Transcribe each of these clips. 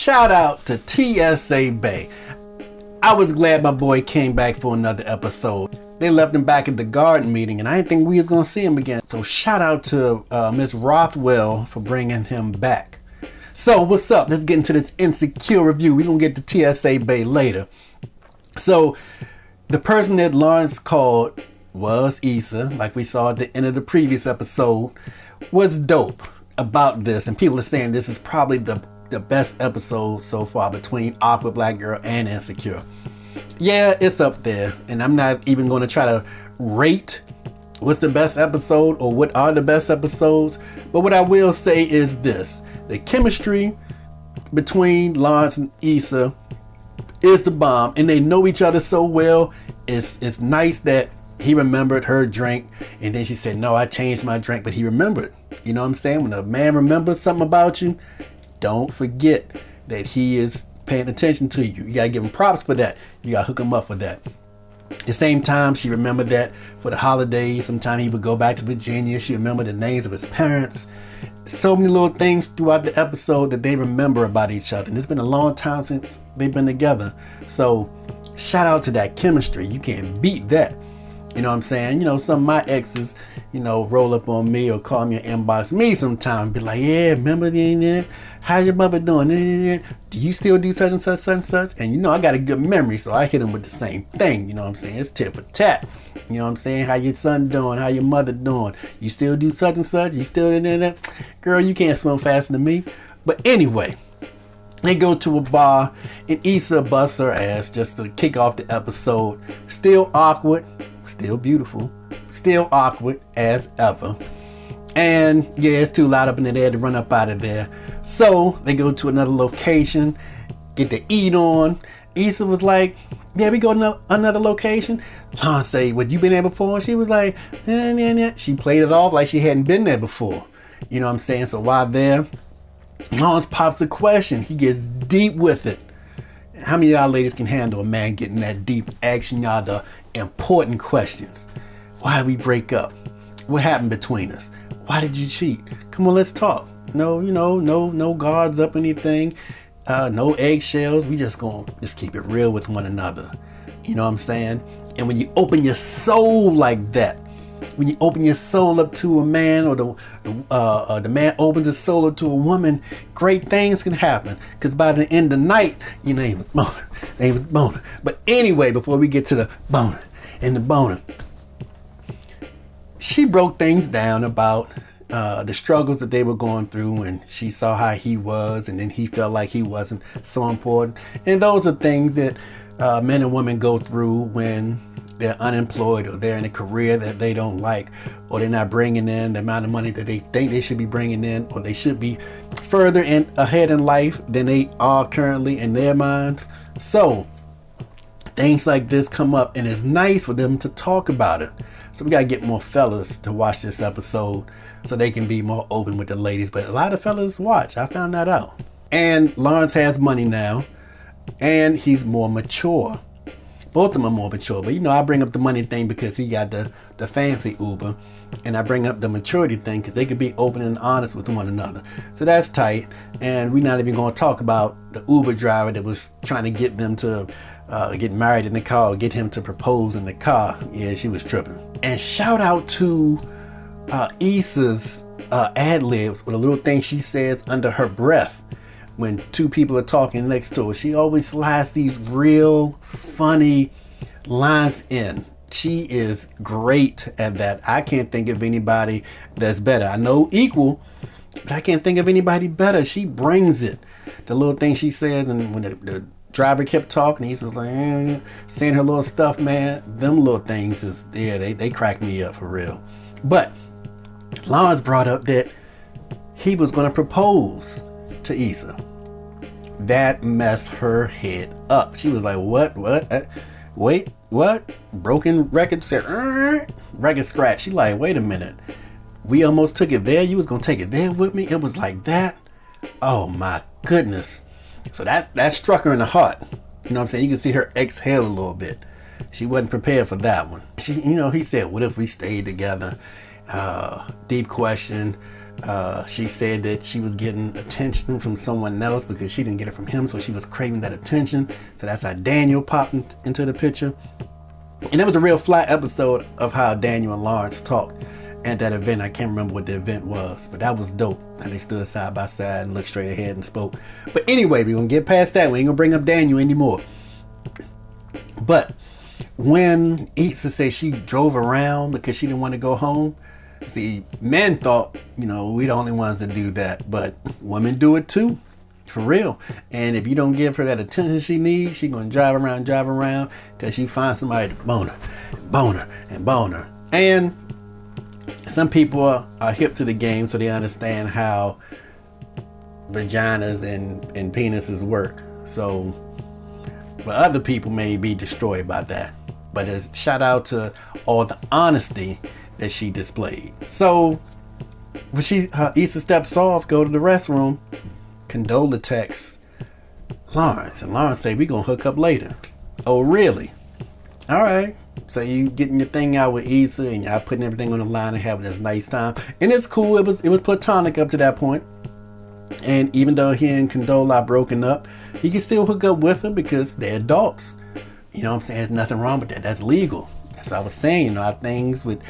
shout out to TSA Bae. I was glad my boy came back for another episode. They left him back at the garden meeting, and I didn't think we was going to see him again. So shout out to Miss Rothwell for bringing him back. So what's up? Let's get into this insecure review. We're going to get to TSA Bae later. So the person that Lawrence called was Issa, like we saw at the end of the previous episode. What's dope about this, and people are saying this is probably the best episode so far between Awkward Black Girl and Insecure. Yeah, it's up there, and I'm not even going to try to rate what's the best episode or what are the best episodes, but what I will say is this: the chemistry between Lawrence and Issa is the bomb, and they know each other so well. It's nice that he remembered her drink, and then she said, no, I changed my drink, but he remembered. You know what I'm saying? When a man remembers something about you, don't forget that he is paying attention to you. You gotta give him props for that. You gotta hook him up for that. At the same time, she remembered that for the holidays, sometime he would go back to Virginia. She remembered the names of his parents. So many little things throughout the episode that they remember about each other. And it's been a long time since they've been together. So shout out to that chemistry. You can't beat that. You know what I'm saying? You know, some of my exes, you know, roll up on me or call me or inbox me sometime and be like, yeah, remember that? How your mother doing? Do you still do such and such, such and such? And you know, I got a good memory, so I hit them with the same thing. You know what I'm saying? It's tit for tat. You know what I'm saying? How your son doing? How your mother doing? You still do such and such? You still in there? Girl, you can't swim faster than me. But anyway, they go to a bar and Issa busts her ass just to kick off the episode. Still awkward, still beautiful, still awkward as ever. And yeah, it's too loud up in there. They had to run up out of there. So they go to another location, get to eat on. Issa was like, yeah, we go to another location. Lon say, what, you been there before? She was like, nah. She played it off like she hadn't been there before. You know what I'm saying? So while there, Lawrence pops a question. He gets deep with it. How many of y'all ladies can handle a man getting that deep, asking y'all the important questions? Why did we break up? What happened between us? Why did you cheat? Come on, let's talk. No, you know, no guards up anything. No eggshells. We just keep it real with one another. You know what I'm saying? And when you open your soul like that, when you open your soul up to a man, or the man opens his soul up to a woman, great things can happen. Because by the end of the night, you know, they was boning. But anyway, before we get to the boning and the boning, she broke things down about the struggles that they were going through, and she saw how he was, and then he felt like he wasn't so important. And those are things that men and women go through when they're unemployed, or they're in a career that they don't like, or they're not bringing in the amount of money that they think they should be bringing in, or they should be further ahead in life than they are currently in their minds. So things like this come up, and it's nice for them to talk about it. So we got to get more fellas to watch this episode so they can be more open with the ladies. But a lot of fellas watch. I found that out. And Lawrence has money now, and he's more mature. Both of them are more mature. But you know, I bring up the money thing because he got the fancy Uber. And I bring up the maturity thing because they could be open and honest with one another. So that's tight. And we're not even going to talk about the Uber driver that was trying to get them to get married in the car, or get him to propose in the car. Yeah, she was tripping. And shout out to Issa's ad-libs, with a little thing she says under her breath when two people are talking next to her. She always slides these real funny lines in. She is great at that. I can't think of anybody that's better. I know equal, but I can't think of anybody better. She brings it. The little thing she says, and when the driver kept talking, he was like, saying her little stuff, man. Them little things is, yeah, they crack me up for real. But Lawrence brought up that he was going to propose to Issa. That messed her head up. She was like, what? Wait, what? Broken record said, record scratch. She like, wait a minute. We almost took it there. You was going to take it there with me? It was like that? Oh my goodness. So that struck her in the heart. You know what I'm saying? You can see her exhale a little bit. She wasn't prepared for that one. He said, what if we stayed together? Deep question. She said that she was getting attention from someone else because she didn't get it from him, so she was craving that attention. So that's how Daniel popped into the picture. And it was a real flat episode of how Daniel and Lawrence talked at that event. I can't remember what the event was, but that was dope. And they stood side by side and looked straight ahead and spoke. But anyway, we're going to get past that. We ain't going to bring up Daniel anymore. But when Issa said she drove around because she didn't want to go home, see, men thought, we the only ones that do that. But women do it too. For real. And if you don't give her that attention she needs, she's going to drive around till she finds somebody to bone her. And some people are hip to the game, so they understand how vaginas and penises work. So, but other people may be destroyed by that. But a shout out to all the honesty that she displayed. So, when Issa steps off, go to the restroom, Condola texts Lawrence, and Lawrence say, we gonna hook up later. Oh, really? All right. So you getting your thing out with Issa, and y'all putting everything on the line and having this nice time, and it's cool. It was platonic up to that point. And even though he and Condola are broken up, he can still hook up with her because they're adults. You know what I'm saying? There's nothing wrong with that. That's legal. That's what I was saying. Our things with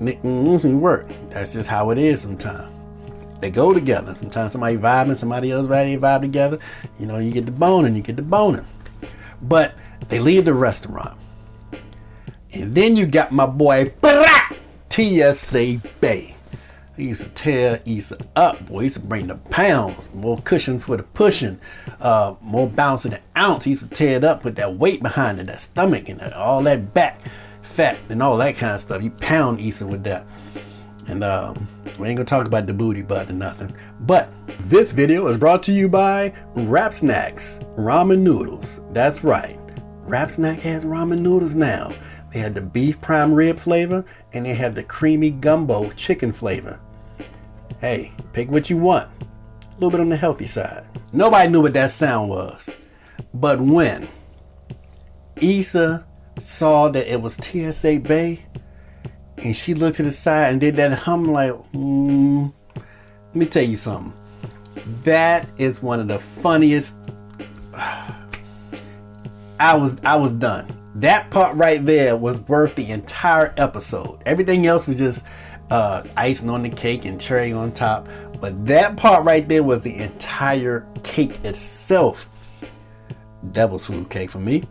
work. That's just how it is sometimes. They go together. Sometimes somebody vibing, somebody else vibe together. You get the boning. But they leave the restaurant. And then you got my boy TSA Bae. He used to tear Issa up, boy. He used to bring the pounds, more cushion for the pushing, more bounce in the ounce. He used to tear it up, put that weight behind it, that stomach, and all that back fat and all that kind of stuff. He pound Issa with that. And we ain't gonna talk about the booty butt or nothing. But this video is brought to you by Rap Snacks Ramen Noodles. That's right. Rap Snack has ramen noodles now. They had the beef prime rib flavor, and they have the creamy gumbo chicken flavor. Hey, pick what you want. A little bit on the healthy side. Nobody knew what that sound was. But when Issa saw that it was TSA Bae, and she looked to the side and did that hum like, let me tell you something. That is one of the funniest. I was done. That part right there was worth the entire episode. Everything else was just icing on the cake and cherry on top. But that part right there was the entire cake itself. Devil's food cake for me.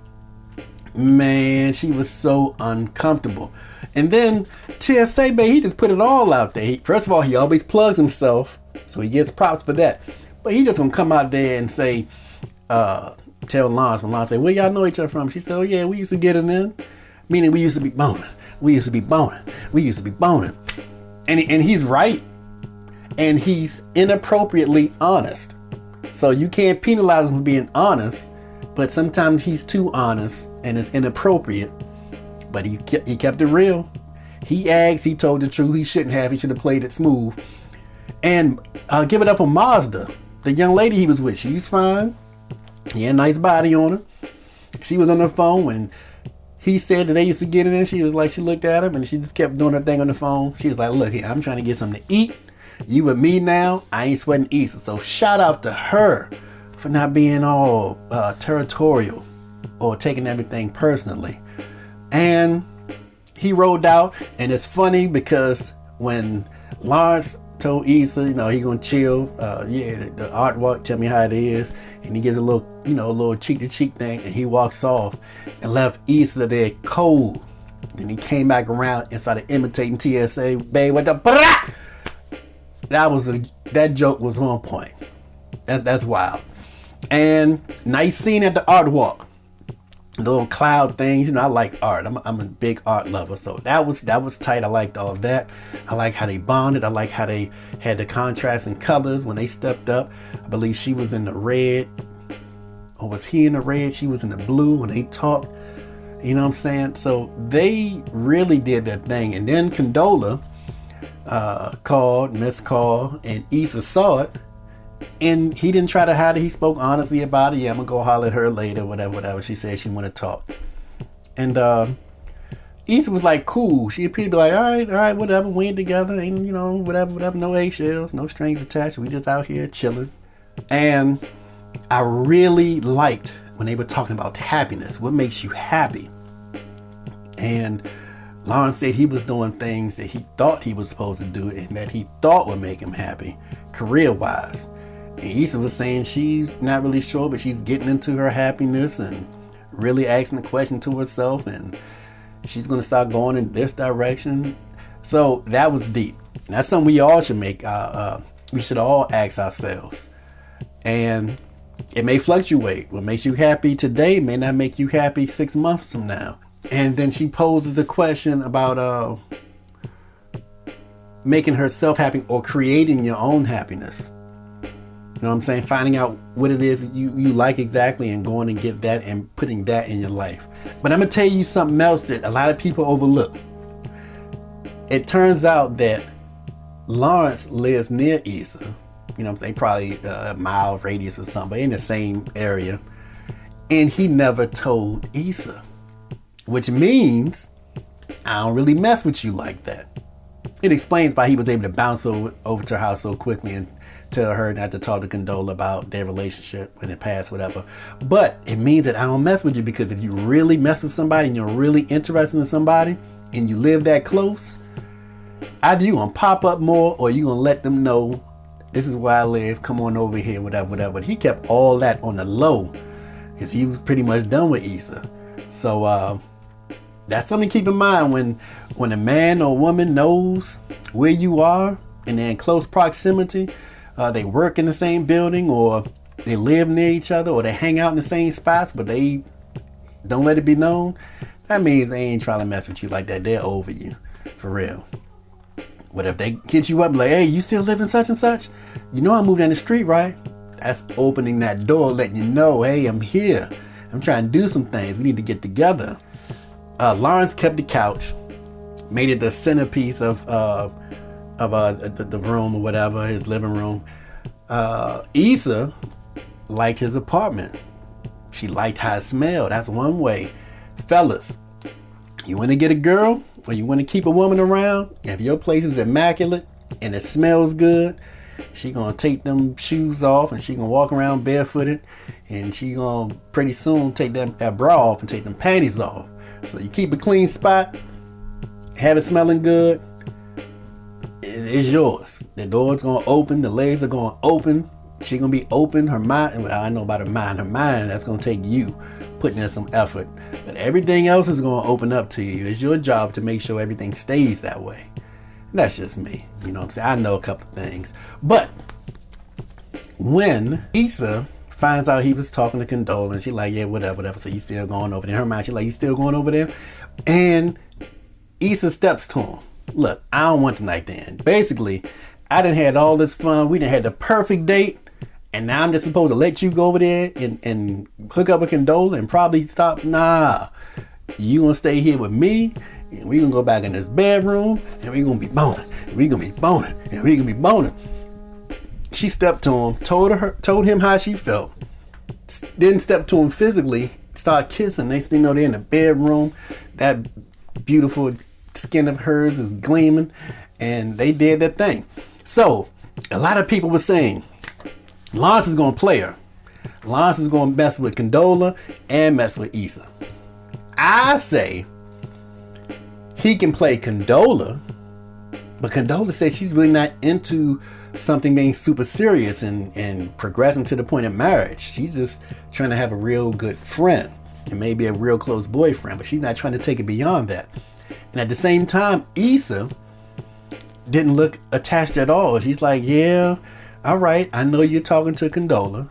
Man, she was so uncomfortable. And then TSA Bae, he just put it all out there. First of all, he always plugs himself, so he gets props for that. But he just gonna come out there and say, tell Lawrence, when Lawrence say, where y'all know each other from? She said, oh yeah, we used to get it in. Meaning we used to be boning. And he's right. And he's inappropriately honest. So you can't penalize him for being honest, but sometimes he's too honest and it's inappropriate. But he kept it real. He asked, he told the truth. He shouldn't have. He should have played it smooth. And give it up for Mazda, the young lady he was with. She's fine. He had a nice body on her. She was on the phone when he said that they used to get it in. She was like, she looked at him and she just kept doing her thing on the phone. She was like, look here, I'm trying to get something to eat. You with me now? I ain't sweating Issa. So shout out to her for not being all territorial or taking everything personally. And he rolled out, and it's funny because when Lawrence told Issa, he gonna chill, the artwork, tell me how it is, and he gives a little cheek to cheek thing, and he walks off and left Issa there cold. Then he came back around and started imitating TSA Bae with the that joke was on point. That's wild. And nice scene at the art walk. The little cloud things, I like art. I'm a big art lover, so that was tight. I liked all of that. I like how they bonded. I like how they had the contrast in colors when they stepped up. I believe she was in the red, or was he in the red? She was in the blue when they talked. You know what I'm saying? So they really did that thing. And then Condola missed call, and Issa saw it. And he didn't try to hide it. He spoke honestly about it. Yeah, I'm gonna go holler at her later, whatever. She said she wanted to talk. And Issa was like cool. She appeared to be like, all right, whatever. We ain't together. Ain't, whatever. No eggshells, no strings attached. We just out here chilling. And I really liked when they were talking about happiness. What makes you happy? And Lawrence said he was doing things that he thought he was supposed to do and that he thought would make him happy, career-wise. And Issa was saying she's not really sure, but she's getting into her happiness and really asking the question to herself, and she's going to start going in this direction. So that was deep. And that's something we all should we should all ask ourselves. And it may fluctuate. What makes you happy today may not make you happy 6 months from now. And then she poses the question about making herself happy or creating your own happiness. You know what I'm saying? Finding out what it is you like exactly and going and get that and putting that in your life. But I'm going to tell you something else that a lot of people overlook. It turns out that Lawrence lives near Issa. You know what I'm saying? Probably a mile radius or something, in the same area. And he never told Issa. Which means I don't really mess with you like that. It explains why he was able to bounce over to her house so quickly and tell her not to talk to Condola about their relationship when it passed, whatever. But it means that I don't mess with you, because if you really mess with somebody and you're really interested in somebody and you live that close, either you gonna pop up more or you gonna let them know this is where I live, come on over here, whatever. But he kept all that on the low because he was pretty much done with Issa. So that's something to keep in mind when a man or woman knows where you are and they're in close proximity. They work in the same building, or they live near each other, or they hang out in the same spots, but they don't let it be known. That means they ain't trying to mess with you like that. They're over you, for real. But if they hit you up like, hey, you still live in such and such? You know I moved down the street, right? That's opening that door, letting you know, hey, I'm here. I'm trying to do some things. We need to get together. Lawrence kept the couch, made it the centerpiece of the room or whatever, his living room. Issa liked his apartment. She liked how it smelled. That's one way. Fellas, you want to get a girl or you want to keep a woman around, if your place is immaculate and it smells good, she gonna take them shoes off and she gonna walk around barefooted, and she gonna pretty soon take that bra off and take them panties off. So you keep a clean spot, have it smelling good, it's yours. The door's gonna open, the legs are gonna open, she gonna be open. Her mind, well, I know about her mind, that's gonna take you putting in some effort. But everything else is gonna open up to you. It's your job to make sure everything stays that way. And that's just me. You know what I'm saying? I know a couple of things. But when Issa finds out he was talking to Condola, she's like, yeah, whatever. So he's still going over there. In her mind, she's like, he's still going over there. And Issa steps to him. Look, I don't want tonight then. Basically, I done had all this fun. We done had the perfect date. And now I'm just supposed to let you go over there and hook up with Condola and probably stop. Nah, you gonna stay here with me, and we gonna go back in this bedroom, and we gonna be boning, and we gonna be boning, and we gonna be boning. She stepped to him, told him how she felt, then stepped to him physically, start kissing. Next thing you know, they're in the bedroom. That beautiful skin of hers is gleaming, and they did their thing. So a lot of people were saying Lawrence is going to play her. Lawrence is going to mess with Condola and mess with Issa. I say he can play Condola, but Condola said she's really not into something being super serious and progressing to the point of marriage. She's just trying to have a real good friend and maybe a real close boyfriend, but she's not trying to take it beyond that. And at the same time, Issa didn't look attached at all. She's like, yeah, all right, I know you're talking to Condola.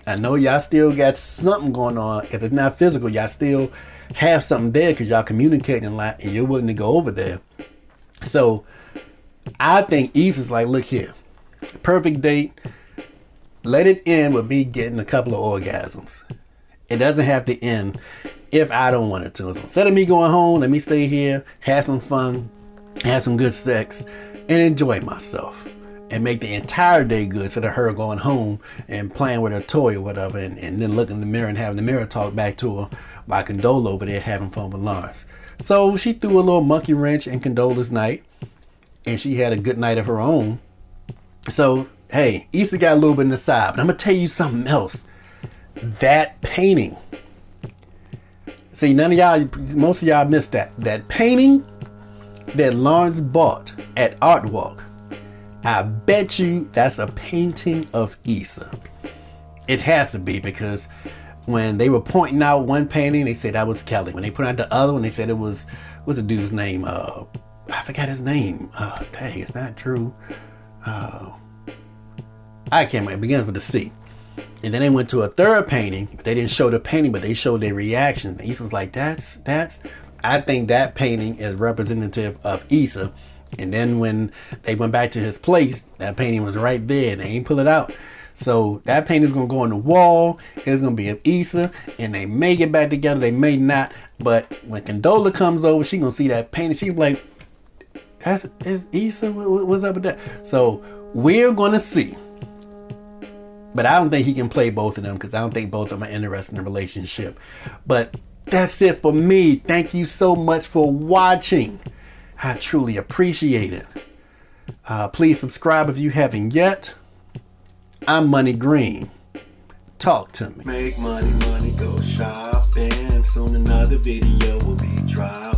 I know y'all still got something going on. If it's not physical, y'all still have something there because y'all communicating a lot and you're willing to go over there. So I think Issa's like, look here, perfect date. Let it end with me getting a couple of orgasms. It doesn't have to end if I don't want it to. So instead of me going home, let me stay here, have some fun, have some good sex, and enjoy myself. And make the entire day good instead of her going home and playing with her toy or whatever, and then looking in the mirror and having the mirror talk back to her while Condola over there having fun with Lawrence. So she threw a little monkey wrench in Condola's night, and she had a good night of her own. So, hey, Issa got a little bit in the side, but I'm going to tell you something else. That painting. See, most of y'all missed that. That painting that Lawrence bought at Art Walk, I bet you that's a painting of Issa. It has to be, because when they were pointing out one painting, they said that was Kelly. When they put out the other one, they said it was, what's the dude's name? I forgot his name. Dang, it's not true. I can't remember. It begins with a C. And then they went to a third painting. They didn't show the painting, but they showed their reactions. And Issa was like, that's, I think that painting is representative of Issa. And then when they went back to his place, that painting was right there, and they ain't pull it out. So that painting is going to go on the wall. It's going to be of Issa, and they may get back together. They may not. But when Condola comes over, she going to see that painting. She's like, that's Issa? What's up with that? So we're going to see. But I don't think he can play both of them, because I don't think both of them are interested in a relationship. But that's it for me. Thank you so much for watching. I truly appreciate it. Please subscribe if you haven't yet. I'm Money Green. Talk to me. Make money, money, go shopping. Soon another video will be dropping.